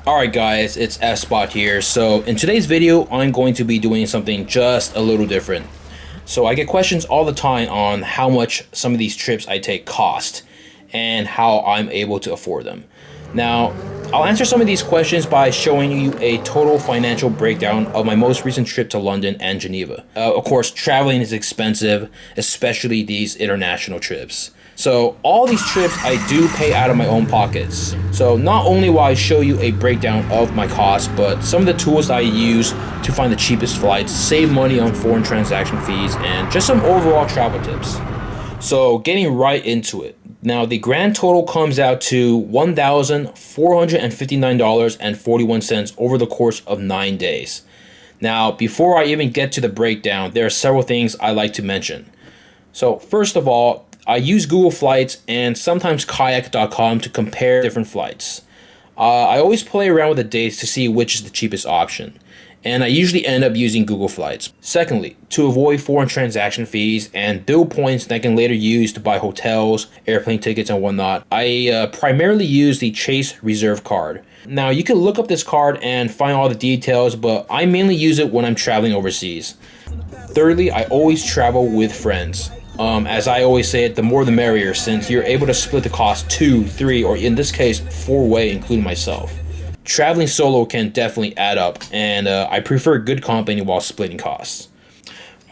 Alright guys, it's effspot here. So in today's video, I'm going to be doing something just a little different. So I get questions all the time on how much some of these trips I take cost and how I'm able to afford them. Now, I'll answer some of these questions by showing you a total financial breakdown of my most recent trip to London and Geneva. Of course, traveling is expensive, especially these international trips. So all these trips I do pay out of my own pockets. So not only will I show you a breakdown of my costs, but some of the tools I use to find the cheapest flights, save money on foreign transaction fees, and just some overall travel tips. So getting right into it. Now the grand total comes out to $1,459.41 over the course of 9 days. Now before I even get to the breakdown, there are several things I like to mention. So first of all, I use Google Flights and sometimes kayak.com to compare different flights. I always play around with the dates to see which is the cheapest option, and I usually end up using Google Flights. Secondly, to avoid foreign transaction fees and bill points that I can later use to buy hotels, airplane tickets, and whatnot, I primarily use the Chase Reserve card. Now you can look up this card and find all the details, but I mainly use it when I'm traveling overseas. Thirdly, I always travel with friends. As I always say it, the more the merrier, since you're able to split the cost 2, 3, or in this case 4-way, including myself. Traveling solo can definitely add up, and I prefer good company while splitting costs.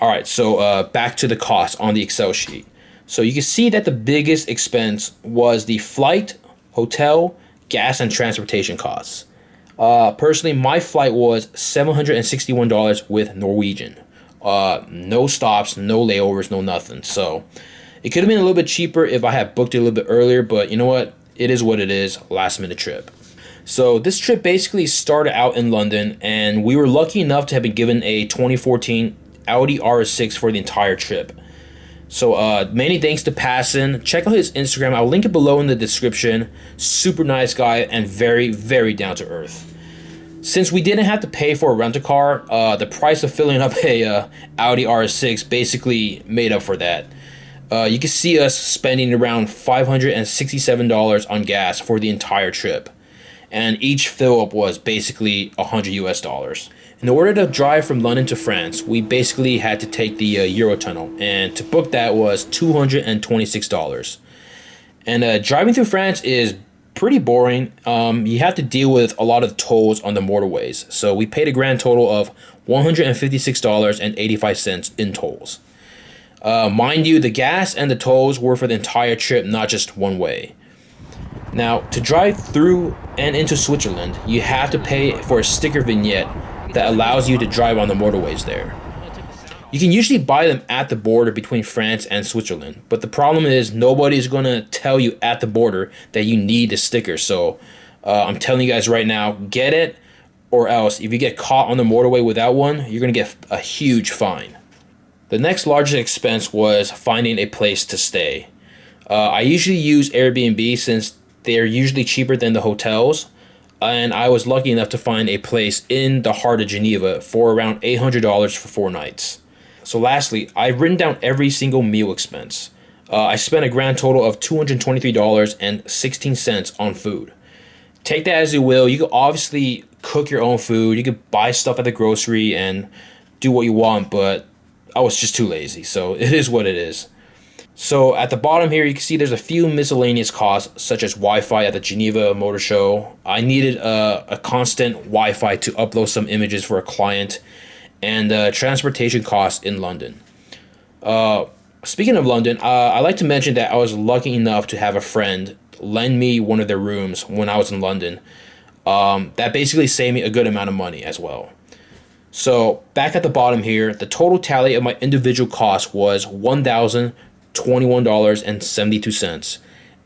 Alright, so back to the cost on the Excel sheet. So you can see that the biggest expense was the flight, hotel, gas, and transportation costs. Personally, my flight was $761 with Norwegian. No stops, no layovers, no nothing. So it could have been a little bit cheaper if I had booked it a little bit earlier, but you know what? It is what it is, last minute trip. So this trip basically started out in London, and we were lucky enough to have been given a 2014 Audi RS6 for the entire trip. So many thanks to Passon. Check out his Instagram. I'll link it below in the description. Super nice guy and very, very down to earth. Since we didn't have to pay for a rental car, the price of filling up a Audi RS6 basically made up for that. You can see us spending around $567 on gas for the entire trip, and each fill up was basically $100 US. In order to drive from London to France, we basically had to take the Eurotunnel, and to book that was $226. And driving through France is pretty boring. You have to deal with a lot of tolls on the motorways. So we paid a grand total of $156.85 in tolls. Mind you, the gas and the tolls were for the entire trip, not just one way. Now, to drive through and into Switzerland, you have to pay for a sticker vignette that allows you to drive on the motorways there. You can usually buy them at the border between France and Switzerland, but the problem is nobody's going to tell you at the border that you need the sticker. So I'm telling you guys right now, get it, or else if you get caught on the motorway without one, you're going to get a huge fine. The next largest expense was finding a place to stay. I usually use Airbnb since they're usually cheaper than the hotels, and I was lucky enough to find a place in the heart of Geneva for around $800 for 4 nights. So lastly, I've written down every single meal expense. I spent a grand total of $223.16 on food. Take that as you will. You can obviously cook your own food. You could buy stuff at the grocery and do what you want, but I was just too lazy. So it is what it is. So at the bottom here, you can see there's a few miscellaneous costs, such as Wi-Fi at the Geneva Motor Show. I needed a constant Wi-Fi to upload some images for a client, and transportation costs in London. Speaking of London, I like to mention that I was lucky enough to have a friend lend me one of their rooms when I was in London. That basically saved me a good amount of money as well. So back at the bottom here, the total tally of my individual cost was $1,021.72.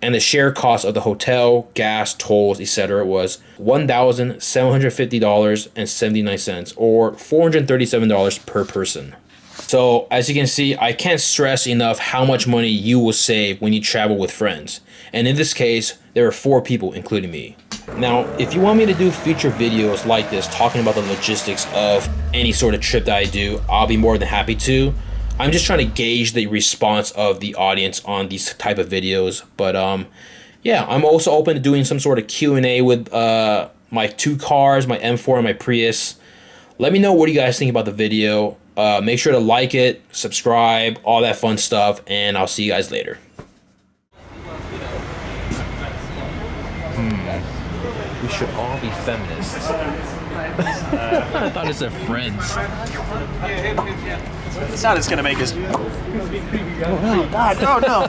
And the share cost of the hotel, gas, tolls, etc. was $1,750.79, or $437 per person. So as you can see, I can't stress enough how much money you will save when you travel with friends. And in this case, there are 4 people, including me. Now, if you want me to do future videos like this, talking about the logistics of any sort of trip that I do, I'll be more than happy to. I'm just trying to gauge the response of the audience on these type of videos. But yeah, I'm also open to doing some sort of Q&A with my 2 cars, my M4 and my Prius. Let me know what you guys think about the video. Make sure to like it, subscribe, all that fun stuff, and I'll see you guys later. We should all be feminists. I thought it said friends. The sound it's gonna make is. Oh God! No!